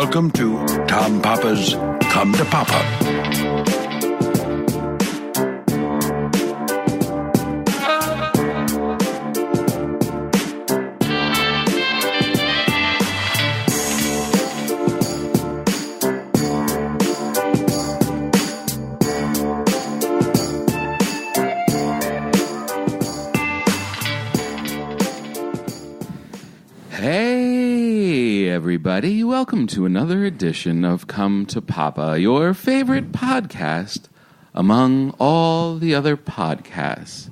Welcome to Tom Papa's Come to Papa. Everybody, welcome to another edition of Come to Papa, your favorite podcast among all the other podcasts.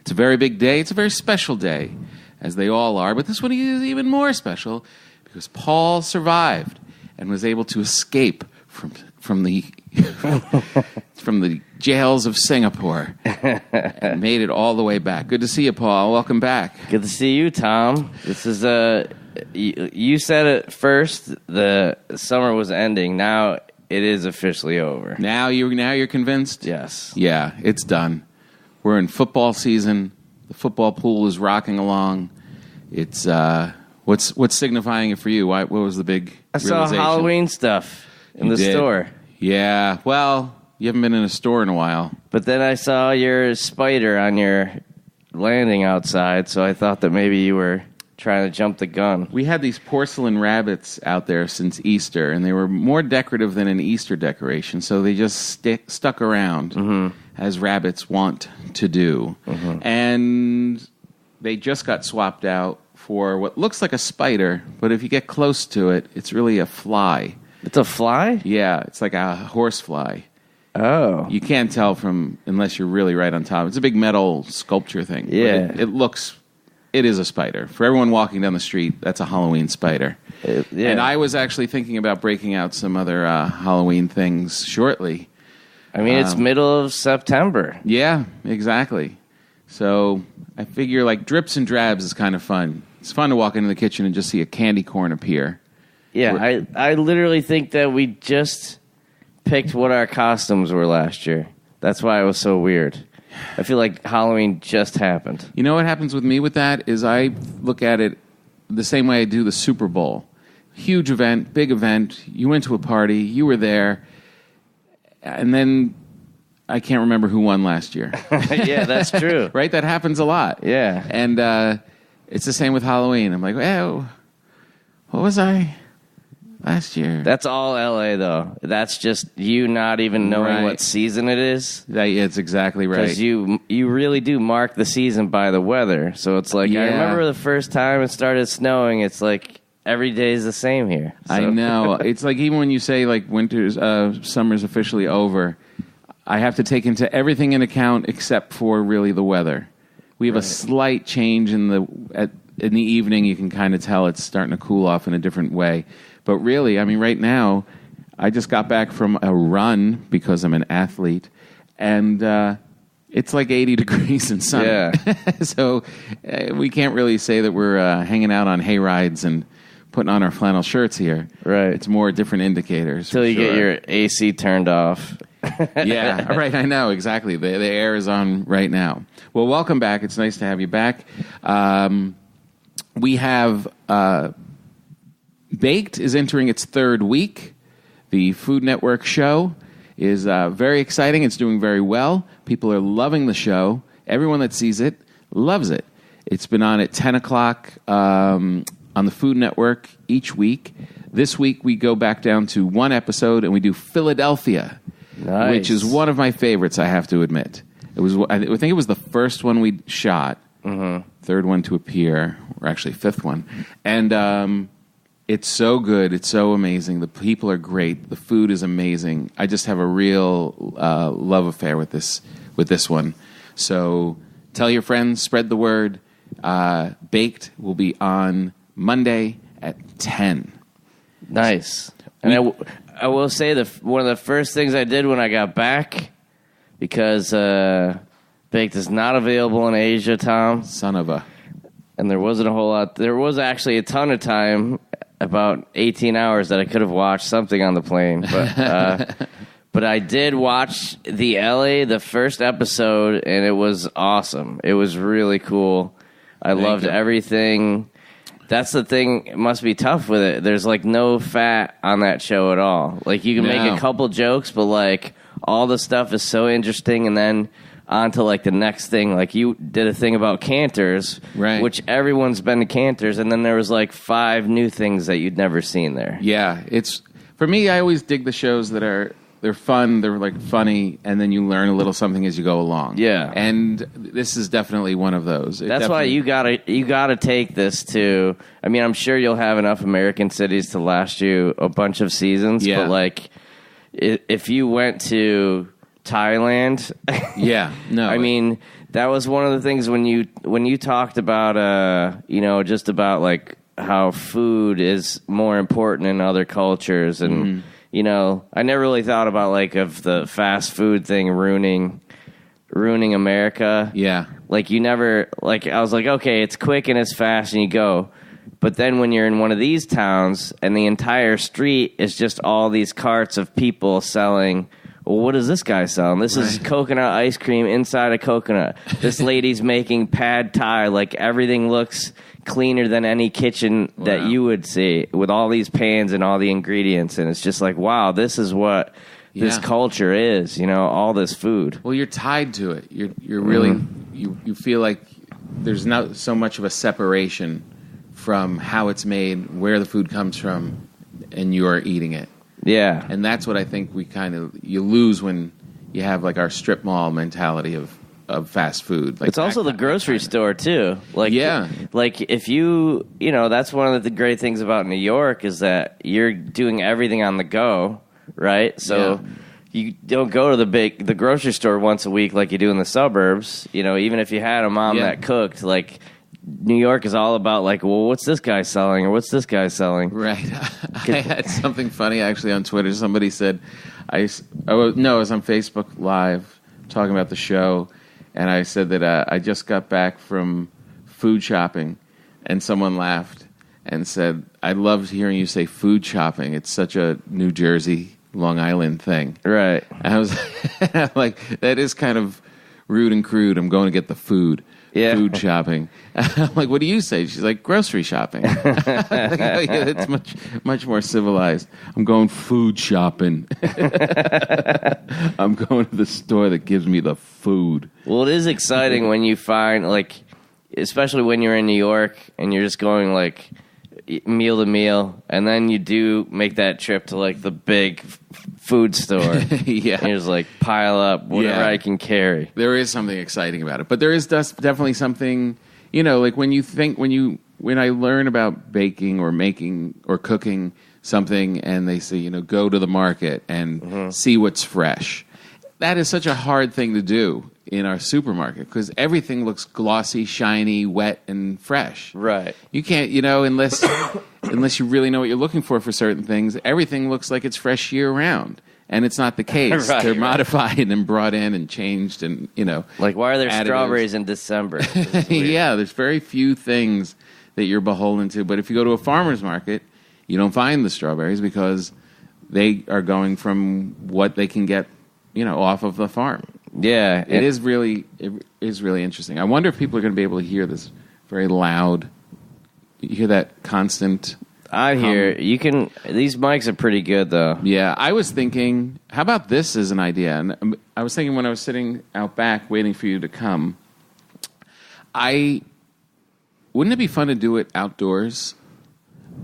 It's a very big day. It's a very special day, as they all are. But this one is even more special because Paul survived and was able to escape from the from the jails of Singapore and made it all the way back. Good to see you, Paul. Welcome back. Good to see you, Tom. This is you said it first. The summer was ending. Now it is officially over. Now you're convinced? Yes. Yeah, it's done. We're in football season. The football pool is rocking along. It's what's signifying it for you? What was the big realization? I saw Halloween stuff in the store. Yeah. Well, you haven't been in a store in a while. But then I saw your spider on your landing outside, so I thought that maybe you were trying to jump the gun. We had these porcelain rabbits out there since Easter, and they were more decorative than an Easter decoration, so they just stuck around, as rabbits want to do. And they just got swapped out for what looks like a spider, but if you get close to it, it's really a fly. It's a fly? Yeah, it's like a horsefly. Oh. You can't tell unless you're really right on top. It's a big metal sculpture thing. Yeah. It is a spider. For everyone walking down the street, that's a Halloween spider. Yeah. And I was actually thinking about breaking out some other Halloween things shortly. I mean, it's middle of September. Yeah, exactly. So I figure like drips and drabs is kind of fun. It's fun to walk into the kitchen and just see a candy corn appear. Yeah, I literally think that we just picked what our costumes were last year. That's why it was so weird. I feel like Halloween just happened. You know what happens with me with that is I look at it the same way I do the Super Bowl. Huge event, big event. You went to a party. You were there. And then I can't remember who won last year. Yeah, that's true. Right? That happens a lot. Yeah. And it's the same with Halloween. I'm like, oh, what was I last year? That's all L.A., though. That's just you not even knowing what season it is. It's exactly right. Because you really do mark the season by the weather. So it's like, I remember the first time it started snowing, it's like every day is the same here. So. I know. It's like even when you say like summer's officially over, I have to take everything in account except for really the weather. We have a slight change in the evening. You can kind of tell it's starting to cool off in a different way. But really, I mean, right now, I just got back from a run because I'm an athlete, and it's like 80 degrees and sunny. Yeah. So we can't really say that we're hanging out on hay rides and putting on our flannel shirts here. Right. It's more different indicators. Until you get your AC turned off. Yeah, right, I know, exactly. The air is on right now. Well, welcome back. It's nice to have you back. We have... Baked is entering its third week. The Food Network show is very exciting. It's doing very well. People are loving the show. Everyone that sees it loves it. It's been on at 10 o'clock on the Food Network each week. This week we go back down to one episode and we do Philadelphia, which is one of my favorites, I have to admit. I think it was the first one we shot, third one to appear, or actually fifth one. And... it's so good. It's so amazing. The people are great. The food is amazing. I just have a real love affair with this one. So tell your friends, spread the word. Baked will be on Monday at 10. Nice. And I will say one of the first things I did when I got back, because Baked is not available in Asia, Tom. Son of a... And there wasn't a whole lot. There was actually a ton of time, about 18 hours, that I could have watched something on the plane. But I did watch the first episode, and it was awesome. It was really cool. I loved everything. That's the thing. It must be tough with it. There's like no fat on that show at all. Like you can make a couple jokes, but like all the stuff is so interesting, and then on to like the next thing. Like you did a thing about Cantor's, right? Which everyone's been to Cantor's, and then there was like 5 new things that you'd never seen there. Yeah, it's for me. I always dig the shows that they're fun, they're like funny, and then you learn a little something as you go along. Yeah, and this is definitely one of those. That's why you gotta take this to. I mean, I'm sure you'll have enough American cities to last you a bunch of seasons. Yeah. But like, if you went to Thailand, I mean, that was one of the things when you talked about just about like how food is more important in other cultures and. Mm-hmm. You know, I never really thought about like of the fast food thing ruining America. Yeah. Like you never like I was like, okay, it's quick and it's fast and you go. But then when you're in one of these towns and the entire street is just all these carts of people selling, well, what is this guy selling? This is coconut ice cream inside a coconut. This lady's making pad thai. Like everything looks cleaner than any kitchen that you would see with all these pans and all the ingredients. And it's just like, wow, this is what this culture is, you know, all this food. Well, you're tied to it. You're really, you feel like there's not so much of a separation from how it's made, where the food comes from, and you're eating it. Yeah. And that's what I think you lose when you have like our strip mall mentality of fast food. Like it's also the grocery store too. Like, like if you know, that's one of the great things about New York is that you're doing everything on the go, right? So you don't go to the grocery store once a week like you do in the suburbs. You know, even if you had a mom that cooked, like New York is all about like, well, what's this guy selling or what's this guy selling? Right. I had something funny actually on Twitter. Somebody said, I was on Facebook Live talking about the show. And I said that I just got back from food shopping, and someone laughed and said, I loved hearing you say food shopping. It's such a New Jersey, Long Island thing. Right. And I was like, that is kind of rude and crude. I'm going to get the food. Yeah. Food shopping. I'm like, what do you say? She's like, grocery shopping. It's much more civilized. I'm going food shopping. I'm going to the store that gives me the food. Well, it is exciting when you find, like, especially when you're in New York and you're just going, like, meal to meal, and then you do make that trip to, like, the big food store. Yeah. And you just, like, pile up whatever I can carry. There is something exciting about it. But there is definitely something, you know, like when I learn about baking or making or cooking something and they say, you know, go to the market and see what's fresh. That is such a hard thing to do in our supermarket because everything looks glossy, shiny, wet, and fresh. Right. You can't, you know, unless you really know what you're looking for certain things, everything looks like it's fresh year-round. And it's not the case. They're modified and brought in and changed and, you know. Like, why are there additives. Strawberries in December? Yeah, there's very few things that you're beholden to. But if you go to a farmer's market, you don't find the strawberries because they are going from what they can get, you know, off of the farm. Yeah. It is really interesting. I wonder if people are going to be able to hear this very loud. You hear that constant... I hear you can. These mics are pretty good, though. Yeah, I was thinking, how about this as an idea? And I was thinking when I was sitting out back waiting for you to come, wouldn't it be fun to do it outdoors?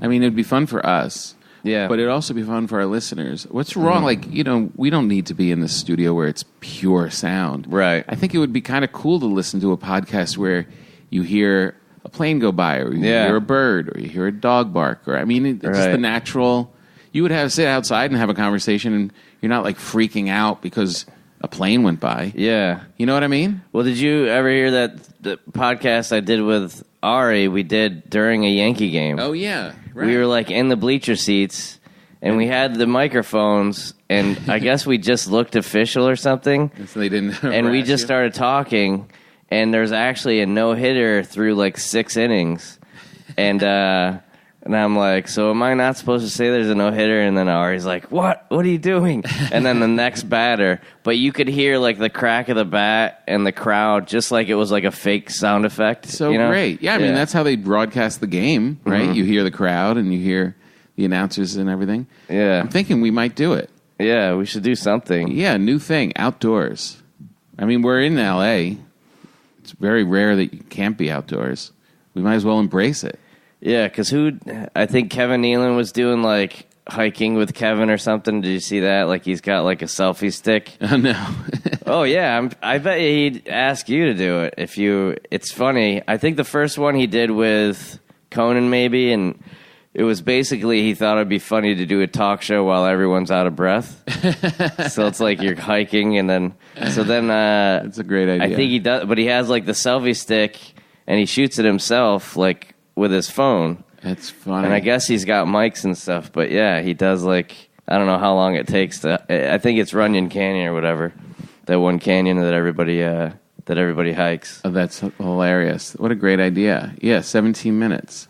I mean, it'd be fun for us. Yeah, but it'd also be fun for our listeners. What's wrong? Like, you know, we don't need to be in the studio where it's pure sound. Right. I think it would be kind of cool to listen to a podcast where you hear a plane go by, or you hear a bird, or you hear a dog bark, or I mean, it's just the natural. You would sit outside and have a conversation, and you're not like freaking out because a plane went by. Yeah, you know what I mean. Well, did you ever hear the podcast I did with Ari? We did during a Yankee game. Oh yeah, right. We were like in the bleacher seats, and we had the microphones, and I guess we just looked official or something. So they didn't. And we just started talking. And there's actually a no-hitter through like 6 innings. And And I'm like, so am I not supposed to say there's a no-hitter? And then Ari's like, what? What are you doing? And then the next batter. But you could hear, like, the crack of the bat and the crowd just like it was like a fake sound effect. So great. Yeah, I mean, that's how they broadcast the game, right? Mm-hmm. You hear the crowd and you hear the announcers and everything. Yeah. I'm thinking we might do it. Yeah, we should do something. Yeah, new thing, outdoors. I mean, we're in L.A. It's very rare that you can't be outdoors. We might as well embrace it. Yeah, because I think Kevin Nealon was doing, like, hiking with Kevin or something. Did you see that? Like, he's got, like, a selfie stick. Oh, no. Oh, yeah. I bet he'd ask you to do it. It's funny. I think the first one he did with Conan, maybe, and it was basically he thought it'd be funny to do a talk show while everyone's out of breath. So it's like you're hiking, and then... That's a great idea. I think he does, but he has, like, the selfie stick, and he shoots it himself, like, with his phone. That's funny. And I guess he's got mics and stuff, but yeah, he does, like, I don't know how long it takes to, I think it's Runyon Canyon or whatever, that one canyon that everybody hikes. Oh, that's hilarious. What a great idea. Yeah, 17 minutes.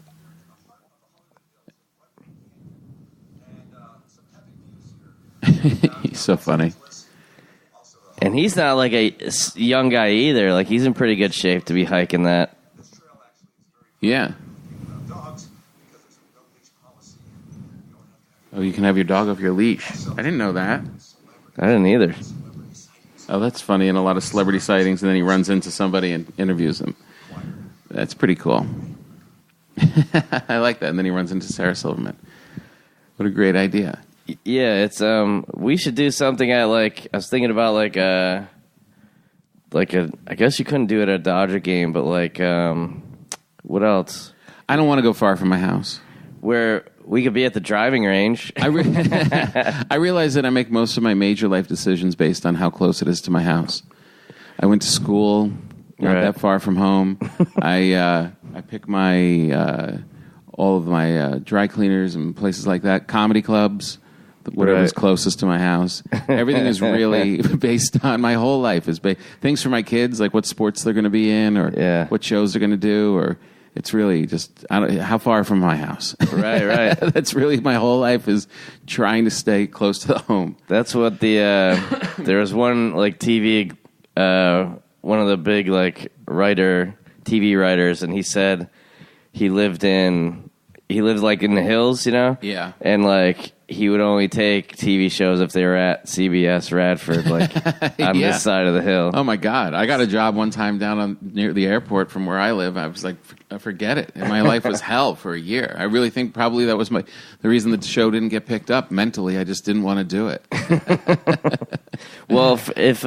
He's so funny. And he's not like a young guy either. Like, he's in pretty good shape to be hiking that. Yeah. Oh, you can have your dog off your leash. I didn't know that. I didn't either. Oh, that's funny. In a lot of celebrity sightings, and then he runs into somebody and interviews them. That's pretty cool. I like that. And then he runs into Sarah Silverman. What a great idea. Yeah, it's we should do something at, like, I was thinking about like a I guess you couldn't do it at a Dodger game, but like what else? I don't want to go far from my house. Where we could be at the driving range. I realize that I make most of my major life decisions based on how close it is to my house. I went to school not that far from home. I pick my all of my dry cleaners and places like that, comedy clubs, whatever's closest to my house. Everything is really based on my whole life is things for my kids, like what sports they're going to be in, or what shows they're going to do, or it's really just how far from my house. Right. That's really my whole life is trying to stay close to the home. That's what there was one like TV, one of the big like TV writers, and he said he lived like in the hills, you know? Yeah. And like he would only take TV shows if they were at CBS Radford, like on this side of the hill. Oh my God. I got a job one time down near the airport from where I live. I was like, forget it. And my life was hell for a year. I really think probably that was the reason the show didn't get picked up. Mentally, I just didn't want to do it. Well, if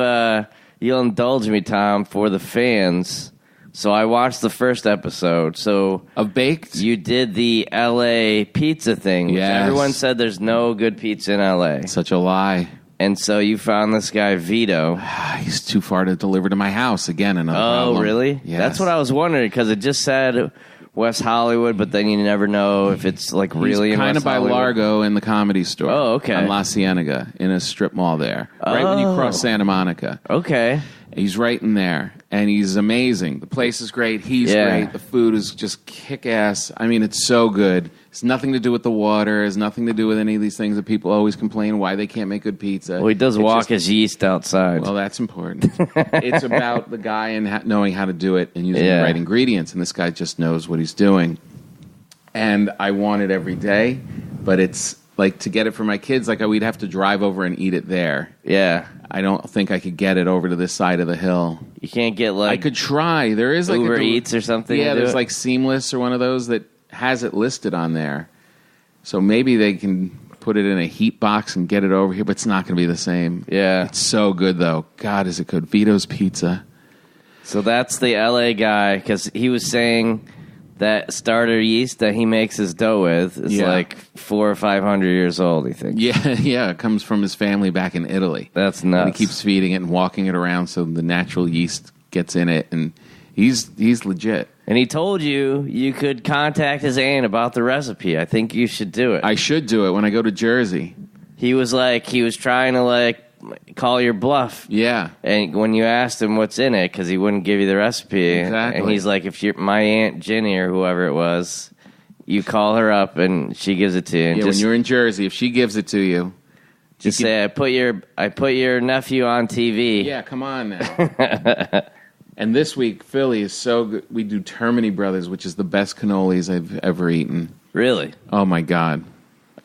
you'll indulge me, Tom, for the fans. So I watched the first episode. So of Baked? You did the L.A. pizza thing. Which everyone said there's no good pizza in L.A. Such a lie. And so you found this guy, Vito. He's too far to deliver to my house. Again, another problem. Oh, really? Yes. That's what I was wondering, because it just said West Hollywood, but then you never know if it's like really in West Hollywood. Kind of by Largo in the Comedy Store. Oh, okay. On La Cienega, in a strip mall there. Right when you cross Santa Monica. Okay. He's right in there, and he's amazing. The place is great. He's great. The food is just kick-ass. I mean, it's so good. It's nothing to do with the water. It's nothing to do with any of these things that people always complain why they can't make good pizza. Well, he does walk his yeast outside. Well, that's important. It's about the guy and knowing how to do it and using the right ingredients, and this guy just knows what he's doing. And I want it every day, but it's like to get it for my kids, like we'd have to drive over and eat it there. Yeah. I don't think I could get it over to this side of the hill. You can't get like... I could try. There is like Uber Eats or something. Yeah, there's like Seamless or one of those that has it listed on there. So maybe they can put it in a heat box and get it over here, but it's not going to be the same. Yeah. It's so good, though. God, is it good. Vito's Pizza. So that's the L.A. guy, because he was saying that starter yeast that he makes his dough with is like 400 or 500 years old, he thinks. Yeah, it comes from his family back in Italy. That's nuts. And he keeps feeding it and walking it around so the natural yeast gets in it, and he's legit. And he told you could contact his aunt about the recipe. I think you should do it. I should do it when I go to Jersey. He was trying to call your bluff. Yeah. And when you asked him what's in it, because he wouldn't give you the recipe. Exactly. And he's like, if you're my Aunt Jenny or whoever it was, You call her up and she gives it to you. And Yeah, when you're in Jersey, if she gives it to you, just say, I put your nephew on TV. Yeah, come on now. And this week, Philly is so good. We do Termini Brothers, which is the best cannolis I've ever eaten. Really? Oh, my God.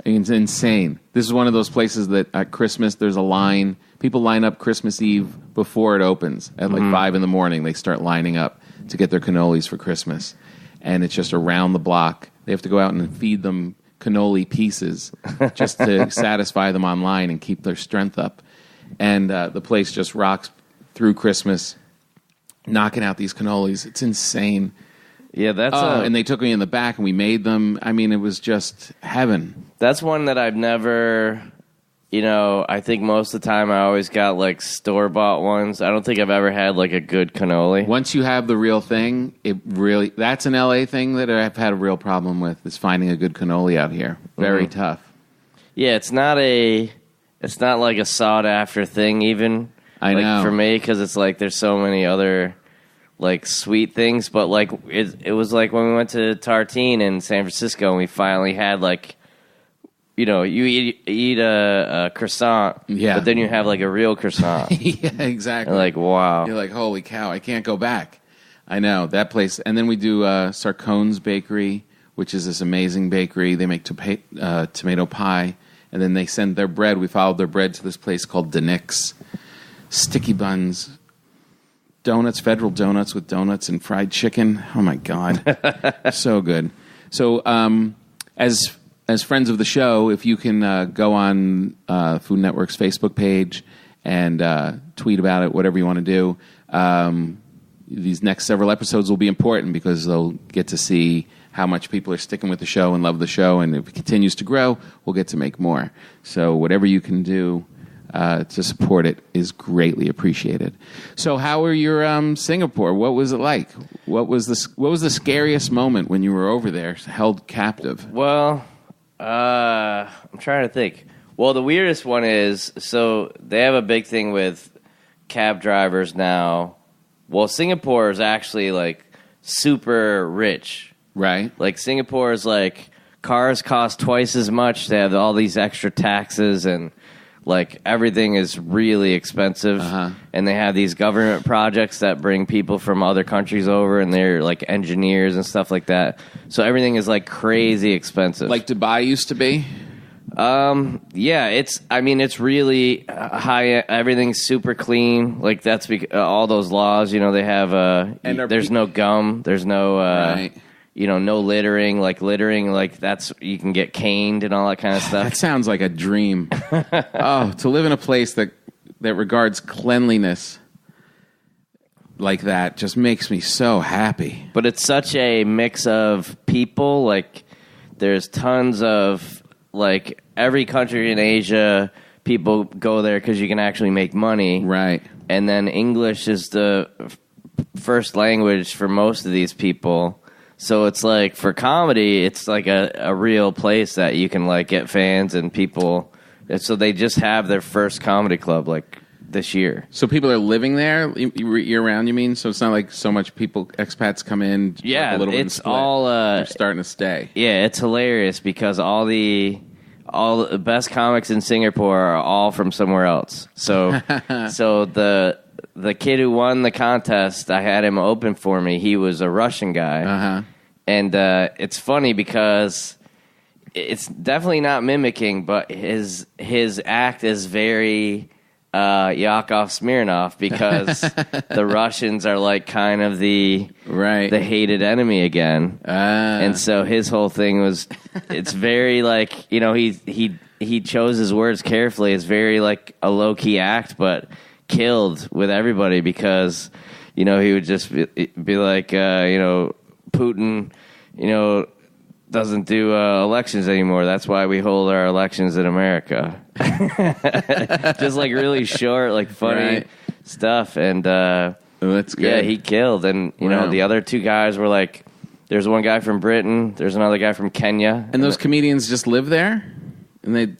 It's insane. This is one of those places that at Christmas, there's a line. People line up Christmas Eve before it opens. At like 5 in the morning, they start lining up to get their cannolis for Christmas. And it's just around the block. They have to go out and feed them cannoli pieces just to satisfy them online and keep their strength up. And the place just rocks through Christmas, knocking out these cannolis. It's insane. Yeah, and they took me in the back and we made them. I mean, it was just heaven. That's one that I've never, I think most of the time I always got like store-bought ones. I don't think I've ever had like a good cannoli. Once you have the real thing, that's an LA thing that I've had a real problem with, is finding a good cannoli out here. Very tough. Yeah, it's not like a sought-after thing even. I know. For me, because it's like there's so many other like sweet things, but like it was like when we went to Tartine in San Francisco and we finally had like, you eat a croissant, but then you have like a real croissant. Yeah, exactly. And like, wow. You're like, holy cow, I can't go back. I know, that place. And then we do Sarcone's Bakery, which is this amazing bakery. They make tomato pie, and then they send their bread. We followed their bread to this place called Denick's. Sticky buns, donuts, Federal Donuts with donuts and fried chicken. Oh, my God. So good. So as friends of the show, if you can go on Food Network's Facebook page and tweet about it, whatever you want to do, these next several episodes will be important because they'll get to see how much people are sticking with the show and love the show. And if it continues to grow, we'll get to make more. So whatever you can do to support it is greatly appreciated. So, how were your Singapore? What was it like? What was the scariest moment when you were over there, held captive? Well, I'm trying to think. Well, the weirdest one is, so they have a big thing with cab drivers now. Well, Singapore is actually like super rich, right? Like Singapore is like cars cost twice as much. They have all these extra taxes and. Like, everything is really expensive, and they have these government projects that bring people from other countries over, and they're, like, engineers and stuff like that. So everything is, like, crazy expensive. Like Dubai used to be? Yeah, it's really high. Everything's super clean. Like, that's all those laws, they have, there's no gum, there's no, right. No littering. Like that's, you can get caned and all that kind of stuff. That sounds like a dream. Oh, to live in a place that regards cleanliness like that just makes me so happy. But it's such a mix of people. Like, there's tons of, like, every country in Asia, people go there because you can actually make money. Right. And then English is the first language for most of these people. So it's like, for comedy, it's like a real place that you can like get fans and people. And so they just have their first comedy club like this year. So people are living there year round, you mean? So it's not like so much expats come in. Yeah, like a little bit it's split. all. They're starting to stay. Yeah, it's hilarious because all the best comics in Singapore are all from somewhere else. So so the kid who won the contest, I had him open for me. He was a Russian guy. And it's funny because it's definitely not mimicking, but his act is very Yakov Smirnoff because the Russians are like kind of the hated enemy again. And so his whole thing was, it's very like, he chose his words carefully. It's very like a low-key act, but killed with everybody because, he would just be like, Putin, doesn't do elections anymore. That's why we hold our elections in America. Just like really short, like funny stuff. And that's good. Yeah, he killed. And, the other two guys were like, there's one guy from Britain, there's another guy from Kenya. And those comedians just live there? And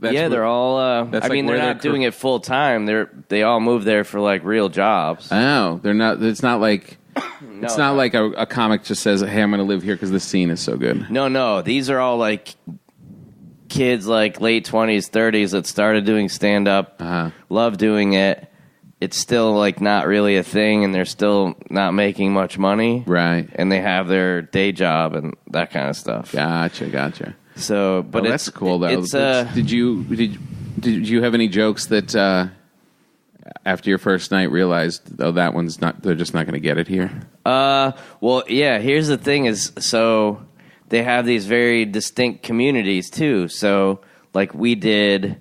they're all. they're not doing it full time. They all move there for like real jobs. Oh, they're not. It's not like No, It's not like a comic just says, hey, I'm going to live here because the scene is so good. No. These are all like kids like late 20s, 30s that started doing stand-up, love doing it. It's still like not really a thing, and they're still not making much money. Right. And they have their day job and that kind of stuff. Gotcha. So, but that's cool though. It's, did you have any jokes that after your first night realized, oh, that one's not? They're just not going to get it here. Well, yeah. Here's the thing: is so they have these very distinct communities too. So, like we did.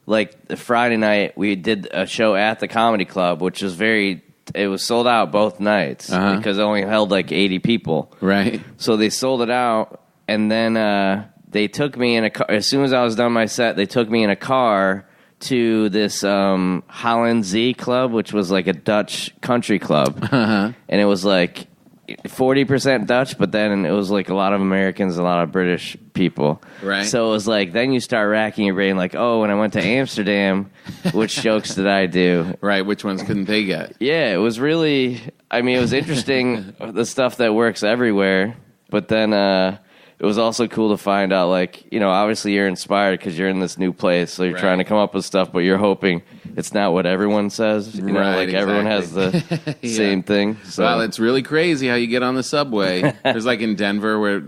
Like the Friday night, we did a show at the Comedy Club, which was it was sold out both nights because it only held like 80 people. Right. So they sold it out, and then they took me in a car. As soon as I was done my set, they took me in a car to this Holland Z Club, which was like a Dutch country club. And it was like 40% Dutch, but then it was like a lot of Americans, a lot of British people. Right. So it was like, then you start racking your brain like, oh, when I went to Amsterdam, which jokes did I do? Right. Which ones couldn't they get? Yeah, it was really, it was interesting, the stuff that works everywhere. But then it was also cool to find out, like, obviously you're inspired because you're in this new place. So you're trying to come up with stuff, but you're hoping it's not what everyone says. Right, everyone has the same thing. So. Well, it's really crazy how you get on the subway. There's like in Denver where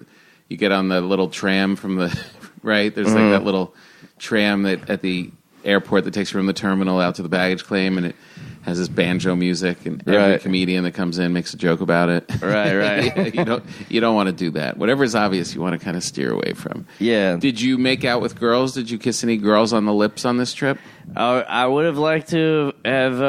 you get on the little tram from the, right? There's like that little tram that at the airport that takes you from the terminal out to the baggage claim, and it has this banjo music, and every comedian that comes in makes a joke about it. Right. You don't want to do that. Whatever is obvious, you want to kind of steer away from. Yeah. Did you make out with girls? Did you kiss any girls on the lips on this trip? I would have liked to have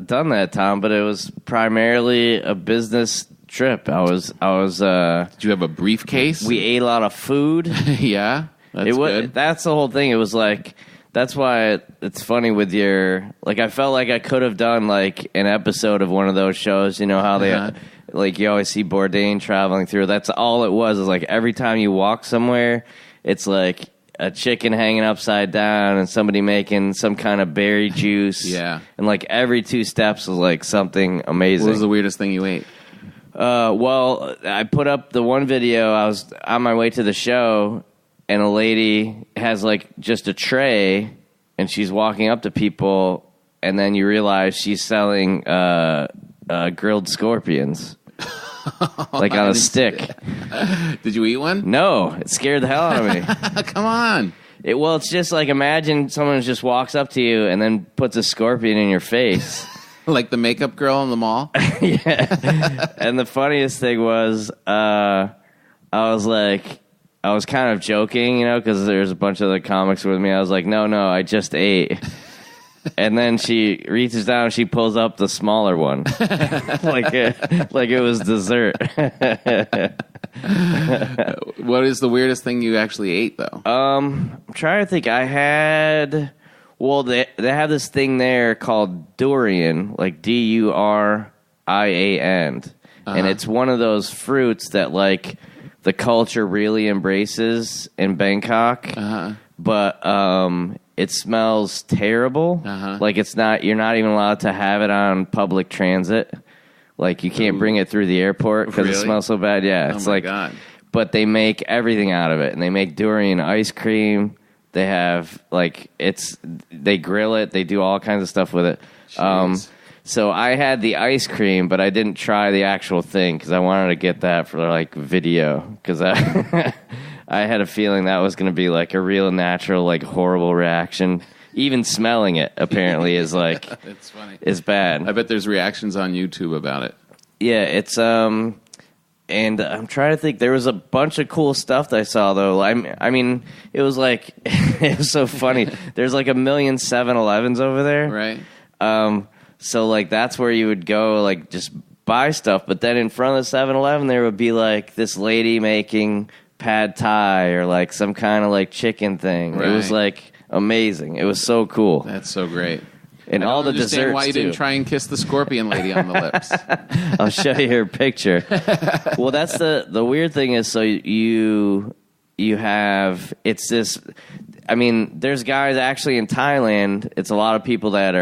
done that, Tom, but it was primarily a business trip. I was. Did you have a briefcase? We ate a lot of food. Yeah, that's good. That's the whole thing. It was like. That's why it's funny with your, like, I felt like I could have done, like, an episode of one of those shows, how they, like, you always see Bourdain traveling through. That's all it was, is, like, every time you walk somewhere, it's, like, a chicken hanging upside down and somebody making some kind of berry juice. Yeah. And, like, every 2 steps was, like, something amazing. What was the weirdest thing you ate? Well, I put up the one video. I was on my way to the show, and a lady has, like, just a tray, and she's walking up to people, and then you realize she's selling grilled scorpions, like on a stick. Did you eat one? No, it scared the hell out of me. Come on. It's just like, imagine someone just walks up to you and then puts a scorpion in your face. Like the makeup girl in the mall? Yeah. And the funniest thing was, I was kind of joking, because there's a bunch of other comics with me. I was like, no, I just ate. And then she reaches down and she pulls up the smaller one. like it was dessert. What is the weirdest thing you actually ate, though? I'm trying to think. I had... Well, they have this thing there called durian, like Durian. And it's one of those fruits that, like... the culture really embraces in Bangkok, but it smells terrible. Like you're not even allowed to have it on public transit. Like you can't bring it through the airport because it smells so bad. Yeah, it's God. But they make everything out of it, and they make durian ice cream. They have they grill it. They do all kinds of stuff with it. So I had the ice cream, but I didn't try the actual thing because I wanted to get that for like video because I had a feeling that was going to be like a real natural, like horrible reaction. Even smelling it apparently is like it's funny. Is bad. I bet there's reactions on YouTube about it. Yeah, it's and I'm trying to think. There was a bunch of cool stuff that I saw though. I mean, it was like it was so funny. There's like 1 million 7-Elevens over there, right? So, like, that's where you would go, like, just buy stuff. But then in front of the 7-Eleven, there would be, like, this lady making pad thai or, like, some kind of, like, chicken thing. Right. It was, like, amazing. It was so cool. That's so great. And all the desserts, why you didn't try and kiss the scorpion lady on the lips. I'll show you her picture. Well, that's the weird thing is, so you have, it's this, I mean, there's guys actually in Thailand, it's a lot of people that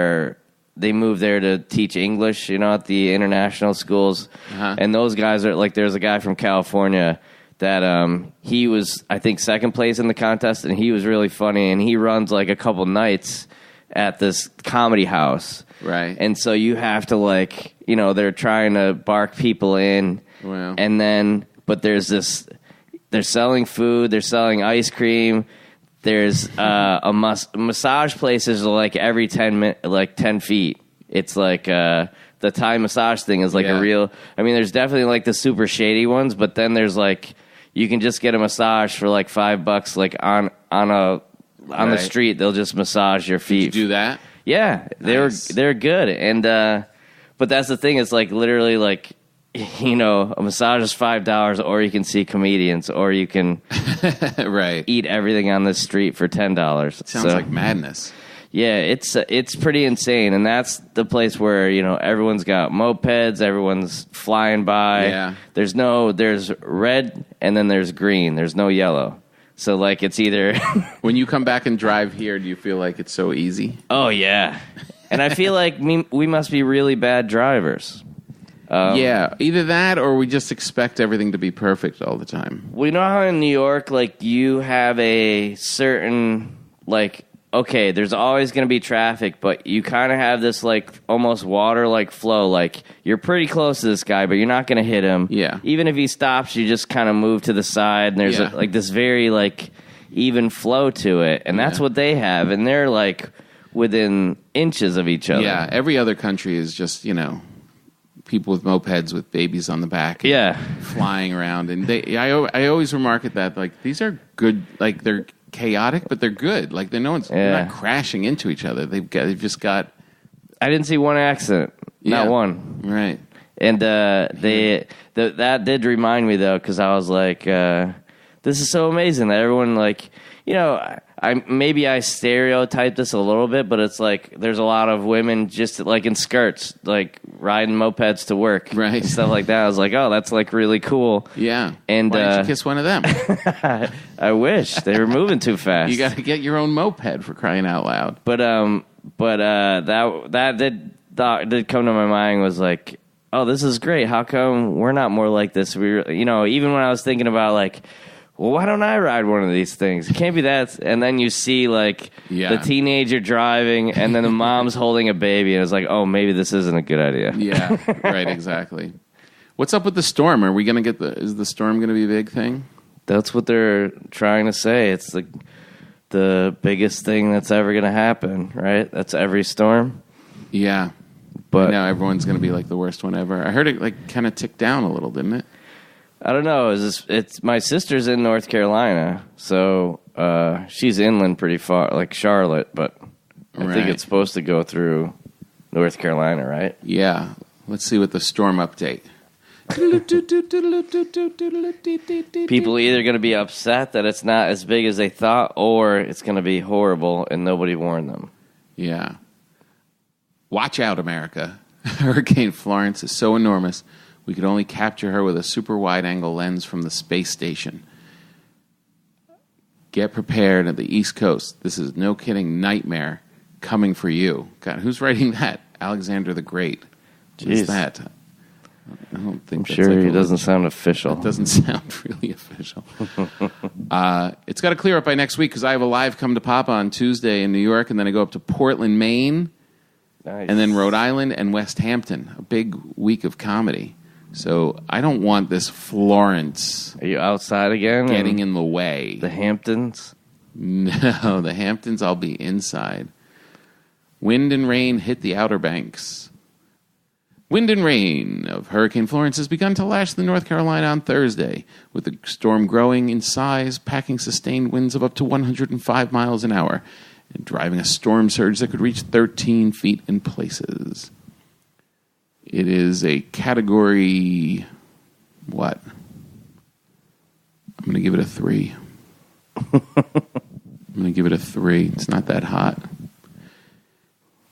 they moved there to teach English, at the international schools. And those guys are like, there's a guy from California that he was, I think, second place in the contest, and he was really funny, and he runs like a couple nights at this comedy house. Right. And so you have to like, they're trying to bark people in. Wow. And then, but there's this, they're selling food, they're selling ice cream. There's massage places are like every 10 feet. It's like the Thai massage thing is like a real. I mean, there's definitely like the super shady ones, but then there's like you can just get a massage for like $5, like on the street. They'll just massage your feet. Did you do that? Yeah, they're good, and but that's the thing. It's like literally like. A massage is $5, or you can see comedians, or you can eat everything on the street for $10. Sounds like madness. Yeah, it's pretty insane, and that's the place where everyone's got mopeds, everyone's flying by. Yeah. There's red and then there's green. There's no yellow. So like it's either when you come back and drive here, do you feel like it's so easy? Oh yeah, and I feel like we must be really bad drivers. Yeah, either that or we just expect everything to be perfect all the time. We know how in New York, like, you have a certain, like, okay, there's always going to be traffic, but you kind of have this, like, almost water-like flow. Like, you're pretty close to this guy, but you're not going to hit him. Yeah. Even if he stops, you just kind of move to the side, and there's, this very, like, even flow to it. And that's what they have, and they're, like, within inches of each other. Yeah, every other country is just, people with mopeds with babies on the back, flying around, and I always remark at that, like, these are good, like, they're chaotic, but they're good, like they're not crashing into each other. They've just got. I didn't see one accident, not one, right? And that did remind me though, because I was like, this is so amazing that everyone like, I stereotype this a little bit, but it's like there's a lot of women just like in skirts, like riding mopeds to work, right? Stuff like that. I was like, oh, that's like really cool. Yeah. And why didn't you kiss one of them? I wish they were moving too fast. You got to get your own moped for crying out loud. But that did come to my mind was like, oh, this is great. How come we're not more like this? Even when I was thinking about like, well, why don't I ride one of these things? It can't be that. And then you see, like, the teenager driving, and then the mom's holding a baby, and it's like, oh, maybe this isn't a good idea. Yeah, right, exactly. What's up with the storm? Are we going to is the storm going to be a big thing? That's what they're trying to say. It's the biggest thing that's ever going to happen, right? That's every storm. Yeah. But now everyone's going to be like the worst one ever. I heard it, like, kind of tick down a little, didn't it? I don't know. It's my sister's in North Carolina, so she's inland pretty far, like Charlotte, but I think it's supposed to go through North Carolina, right? Yeah. Let's see what the storm update. People are either going to be upset that it's not as big as they thought, or it's going to be horrible and nobody warned them. Yeah. Watch out, America. Hurricane Florence is so enormous, we could only capture her with a super wide-angle lens from the space station. Get prepared at the East Coast. This is no kidding nightmare coming for you. God, who's writing that? Alexander the Great. Who's that? I don't think. I'm sure he doesn't sound official. It doesn't sound really official. It's got to clear up by next week because I have a live Come to Papa on Tuesday in New York, and then I go up to Portland, Maine, and then Rhode Island and West Hampton. A big week of comedy. So I don't want this Florence. Are you outside again? Getting in the way. The Hamptons? No, the Hamptons, I'll be inside. Wind and rain hit the Outer Banks. Wind and rain of Hurricane Florence has begun to lash the North Carolina on Thursday, with the storm growing in size, packing sustained winds of up to 105 miles an hour, and driving a storm surge that could reach 13 feet in places. It is a category, what? I'm going to give it a 3. I'm going to give it a 3. It's not that hot.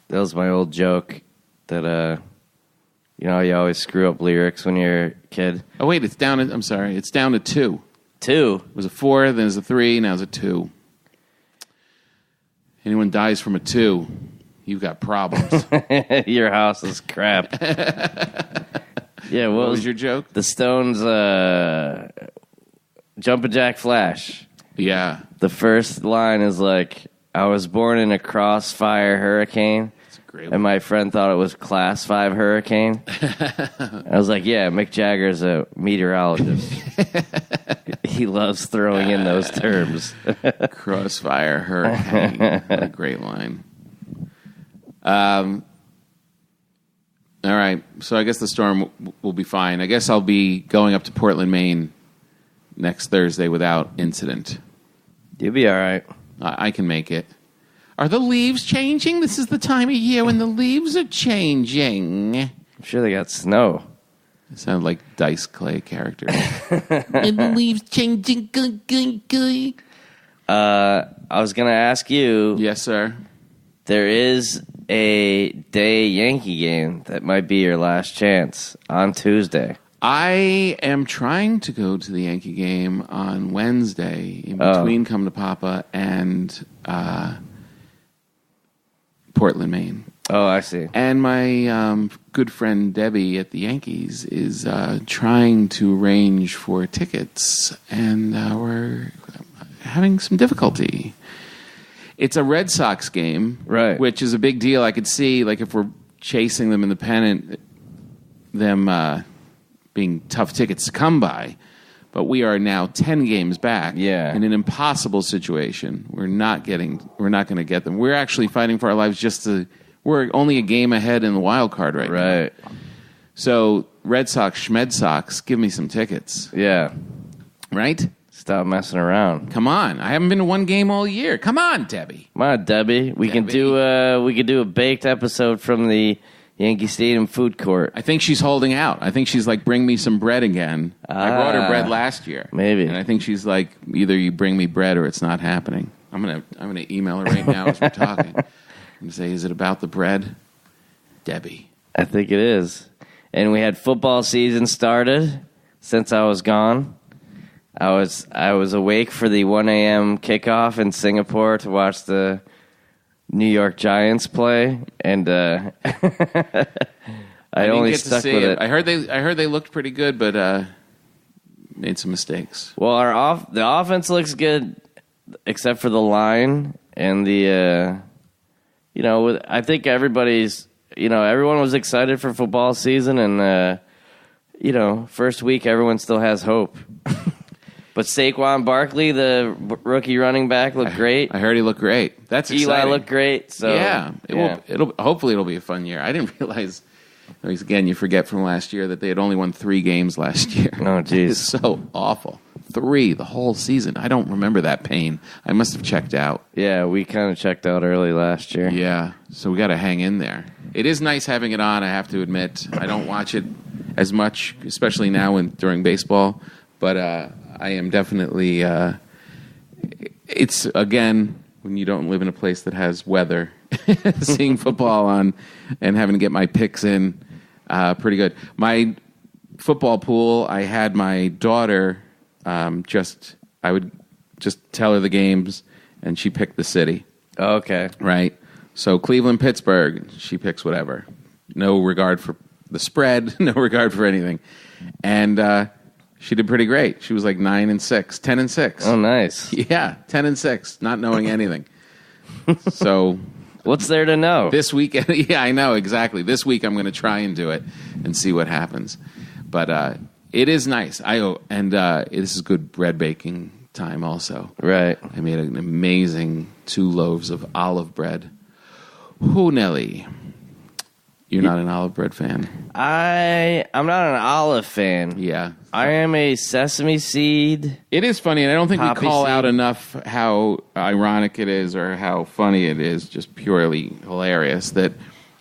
That was my old joke that, you always screw up lyrics when you're a kid. Oh, wait, it's down to 2. 2? It was a 4, then it was a 3, now it's a 2. Anyone dies from a 2, you've got problems. Your house is crap. Yeah, What was your joke? The Stones' Jumpin' Jack Flash. Yeah. The first line is like, I was born in a crossfire hurricane. It's a great And one. my friend thought it was Class 5 hurricane. I was like, yeah, Mick Jagger's a meteorologist. He loves throwing in those terms. Crossfire hurricane. What a great line. All right. So I guess the storm will be fine. I guess I'll be going up to Portland, Maine next Thursday without incident. You'll be all right. I can make it. Are the leaves changing? This is the time of year when the leaves are changing. I'm sure they got snow. It sounded like Dice Clay character. And the leaves changing. I was going to ask you, Yes, sir. there is a day Yankee game that might be your last chance on Tuesday. I am trying to go to the Yankee game on Wednesday in between Come to Papa and Portland, Maine. Oh, I see. And my good friend Debbie at the Yankees is trying to arrange for tickets, and we're having some difficulty. It's a Red Sox game, Right. which is a big deal. I could see, like, if we're chasing them in the pennant, them being tough tickets to come by. But we are now 10 games back Yeah. in an impossible situation. We're not going to get them. We're actually fighting for our lives we're only a game ahead in the wild card right now. Right. So, Red Sox, Schmed Sox, give me some tickets. Yeah. Right? Stop messing around. Come on. I haven't been to one game all year. Come on, Debbie. Come on, Debbie. We can do a baked episode from the Yankee Stadium food court. I think she's holding out. I think she's like, bring me some bread again. I brought her bread last year. Maybe. And I think she's like, either you bring me bread or it's not happening. I'm gonna email her right now as we're talking and say, is it about the bread? Debbie. I think it is. And we had football season started since I was gone. I was awake for the 1 a.m. kickoff in Singapore to watch the New York Giants play, and I only stuck with it. I heard they looked pretty good, but made some mistakes. Well, the offense looks good, except for the line and the I think everyone was excited for football season, and first week everyone still has hope. But Saquon Barkley, the rookie running back, looked great. I heard he looked great. That's exciting. Eli looked great. So yeah, hopefully it'll be a fun year. I didn't realize. Again, you forget from last year that they had only won 3 games last year. Oh, jeez. It's so awful. 3 the whole season. I don't remember that pain. I must have checked out. Yeah, we kind of checked out early last year. Yeah, so we got to hang in there. It is nice having it on, I have to admit. I don't watch it as much, especially now during baseball, but I am definitely... it's, again, when you don't live in a place that has weather, seeing football on and having to get my picks in, pretty good. My football pool, I had my daughter... I would just tell her the games, and she picked the city. Okay. Right? So Cleveland, Pittsburgh, she picks whatever. No regard for the spread, no regard for anything. And she did pretty great. She was like 9-6, 10-6. Oh, nice. Yeah, 10-6, not knowing anything. So... What's there to know? This weekend, yeah, I know, exactly. This week I'm going to try and do it and see what happens. But... it is nice. This is good bread baking time also. Right. I made an amazing 2 loaves of olive bread. Who, Nelly? You're not an olive bread fan? I'm not an olive fan. Yeah. I am a sesame seed. It is funny, and I don't think we Poppy call seed. out enough how ironic it is or how funny it is, just purely hilarious, that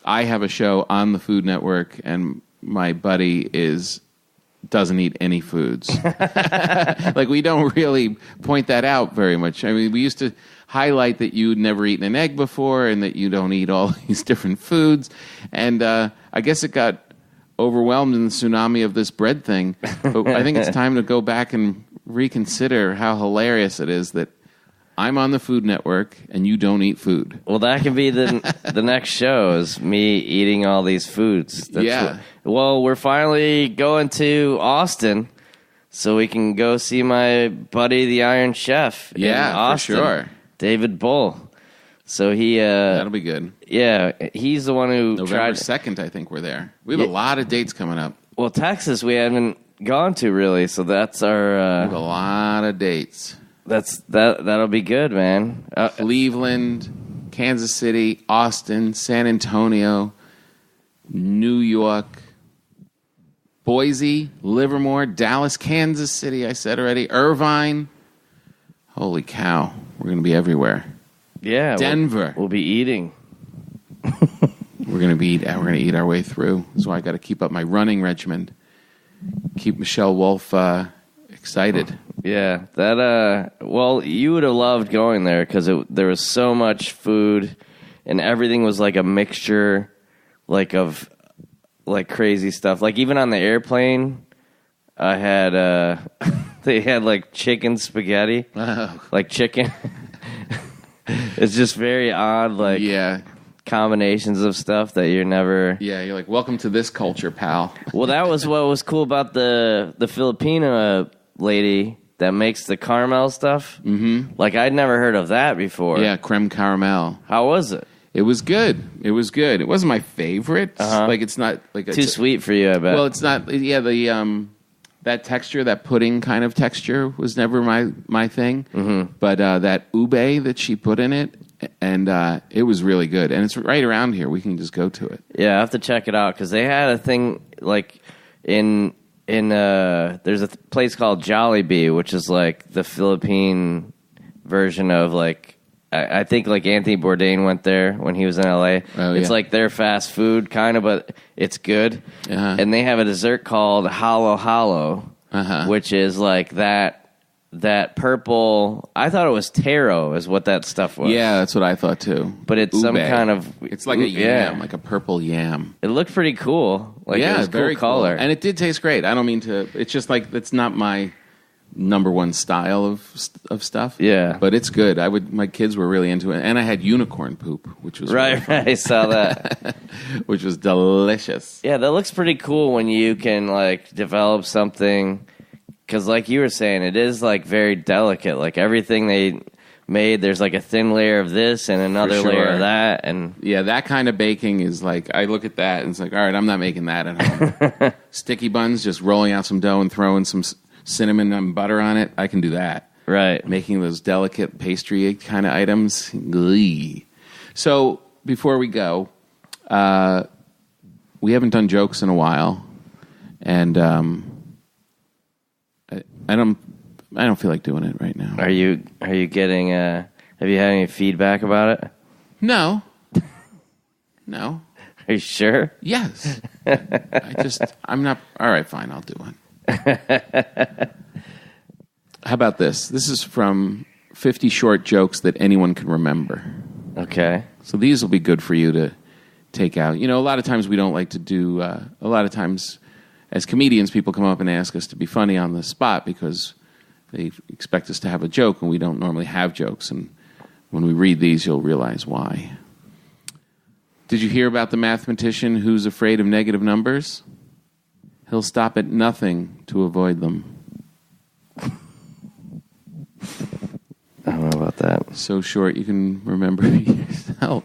I have a show on the Food Network, and my buddy doesn't eat any foods. Like, we don't really point that out very much. I mean, we used to highlight that you'd never eaten an egg before and that you don't eat all these different foods. And I guess it got overwhelmed in the tsunami of this bread thing. But I think it's time to go back and reconsider how hilarious it is that I'm on the Food Network and you don't eat food. Well, that can be the next show is me eating all these foods. Well, we're finally going to Austin so we can go see my buddy, the Iron Chef. In Austin, for sure. David Bull. So that'll be good. Yeah, he's the one who November 2nd, I think we're there. We have a lot of dates coming up. Well, Texas we haven't gone to really, so that's our. We have a lot of dates. That'll be good, man. Cleveland, Kansas City, Austin, San Antonio, New York, Boise, Livermore, Dallas, Kansas City, I said already, Irvine. Holy cow, we're going to be everywhere. Yeah, Denver. We'll be eating. We're going to eat our way through. So I got to keep up my running regimen. Keep Michelle Wolf excited. Yeah, well, you would have loved going there because there was so much food, and everything was like a mixture, of crazy stuff. Like even on the airplane, I had they had like chicken spaghetti, like chicken. It's just very odd, combinations of stuff that you're never. Yeah, you're like, welcome to this culture, pal. Well, that was what was cool about the Filipina lady that makes the caramel stuff. Mm-hmm. Like, I'd never heard of that before. Yeah, creme caramel. How was it? It was good. It wasn't my favorite. Like, it's not like too sweet for you, I bet. Well, it's not. Yeah, that texture, that pudding kind of texture, was never my thing. Mm-hmm. But that ube that she put in it, and it was really good. And it's right around here. We can just go to it. Yeah, I have to check it out because they had a thing like in there's a place called Jollibee, which is like the Philippine version of like I think like Anthony Bourdain went there when he was in LA. It's like their fast food kind of, but it's good. Uh-huh. And they have a dessert called Halo Halo, which is like that purple. I thought it was taro is what that stuff was. Yeah, that's what I thought too. But it's some kind of. It's like a yam, like a purple yam. It looked pretty cool. Like it was very cool color, and it did taste great. I don't mean to. It's just like it's not my number one style of stuff. Yeah, but it's good. My kids were really into it, and I had unicorn poop, which was right. Really right. I saw that, which was delicious. Yeah, that looks pretty cool when you can like develop something. Because like you were saying, it is like very delicate. Like everything they made, there's like a thin layer of this and another layer of that. And yeah, that kind of baking is like, I look at that and it's like, all right, I'm not making that at home. Sticky buns, just rolling out some dough and throwing some cinnamon and butter on it. I can do that. Right. Making those delicate pastry kind of items. Glee. So before we go, we haven't done jokes in a while. And, I don't feel like doing it right now. Are you getting have you had any feedback about it? No. Are you sure? Yes. I'm not. All right, fine, I'll do one. How about this? This is from 50 short jokes that anyone can remember. Okay. So these will be good for you to take out. You know, a lot of times we don't like to do, a lot of times as comedians, people come up and ask us to be funny on the spot because they expect us to have a joke, and we don't normally have jokes. And when we read these, you'll realize why. Did you hear about the mathematician who's afraid of negative numbers? He'll stop at nothing to avoid them. I don't know about that. So short you can remember yourself.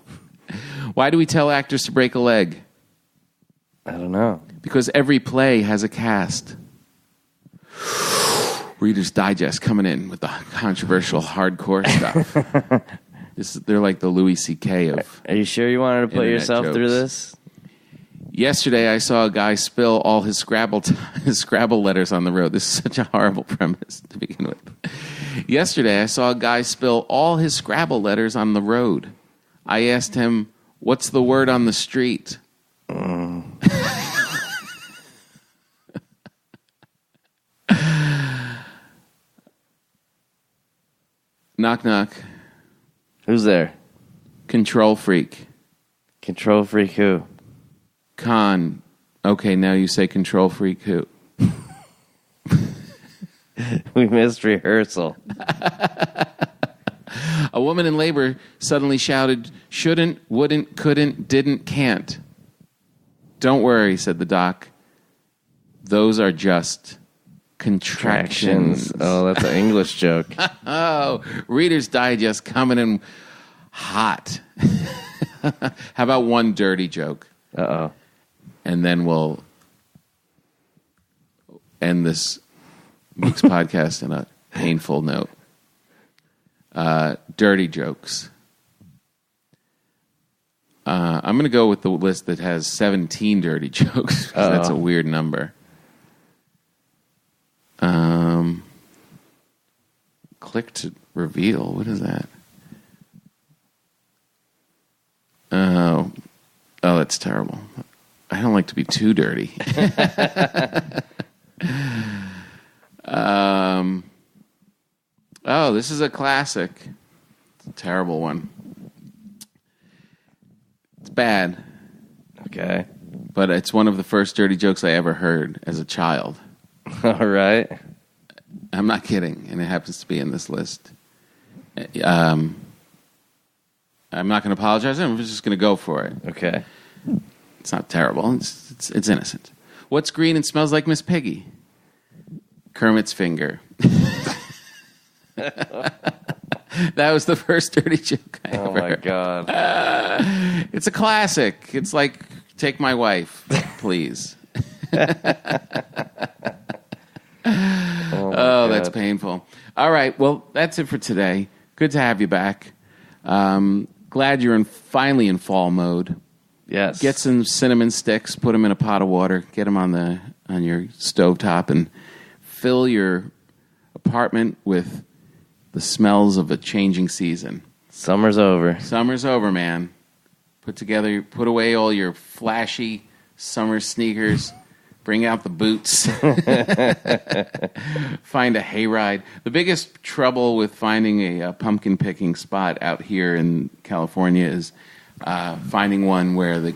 Why do we tell actors to break a leg? I don't know. Because every play has a cast. Reader's Digest coming in with the controversial hardcore stuff. They're like the Louis C.K. of. Are you sure you wanted to put yourself jokes. through this? Yesterday, I saw a guy spill all his Scrabble letters on the road. This is such a horrible premise to begin with. Yesterday, I saw a guy spill all his Scrabble letters on the road. I asked him, "What's the word on the street?" Knock, knock. Who's there? Control freak. Control freak who? Con. Okay, now you say control freak who? We missed rehearsal. A woman in labor suddenly shouted, shouldn't, wouldn't, couldn't, didn't, can't. Don't worry, said the doc. Those are just contractions. Oh, that's an English joke. Oh, Reader's Digest coming in hot. How about one dirty joke? Uh-oh. And then we'll end this week's podcast on a painful note. Dirty jokes. I'm going to go with the list that has 17 dirty jokes, because that's a weird number. Click to reveal. What is that? Oh, that's terrible. I don't like to be too dirty. This is a classic. It's a terrible one. It's bad. Okay. But it's one of the first dirty jokes I ever heard as a child. All right. I'm not kidding, and it happens to be in this list. I'm not going to apologize. I'm just going to go for it. Okay. It's not terrible. It's innocent. What's green and smells like Miss Piggy? Kermit's finger. That was the first dirty joke I ever heard. God. It's a classic. It's like, take my wife, please. Oh, that's painful. All right. Well, that's it for today. Good to have you back. Glad you're finally in fall mode. Yes. Get some cinnamon sticks, put them in a pot of water, get them on your stovetop, and fill your apartment with the smells of a changing season. Summer's over. Summer's over, man. Put away all your flashy summer sneakers. Bring out the boots. Find a hayride. The biggest trouble with finding a pumpkin picking spot out here in California is finding one where the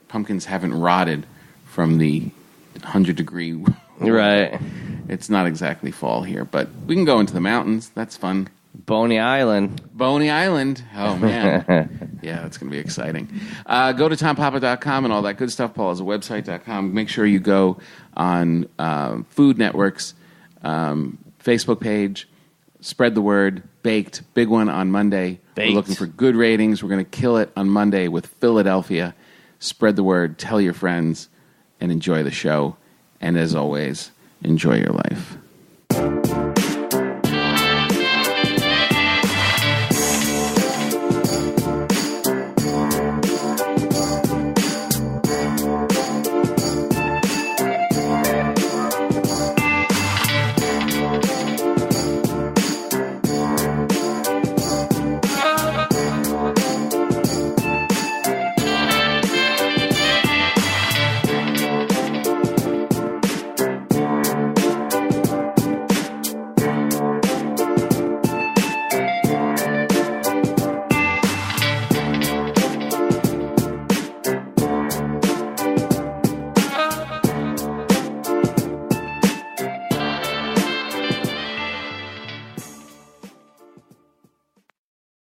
pumpkins haven't rotted from the 100-degree. Right. It's not exactly fall here, but we can go into the mountains. That's fun. Boney Island. Boney Island. Oh, man. Yeah, that's going to be exciting. Go to tompapa.com and all that good stuff. Paul has a website.com. Make sure you go on Food Network's Facebook page. Spread the word. Baked. Big one on Monday. Baked. We're looking for good ratings. We're going to kill it on Monday with Philadelphia. Spread the word. Tell your friends. And enjoy the show. And as always, enjoy your life.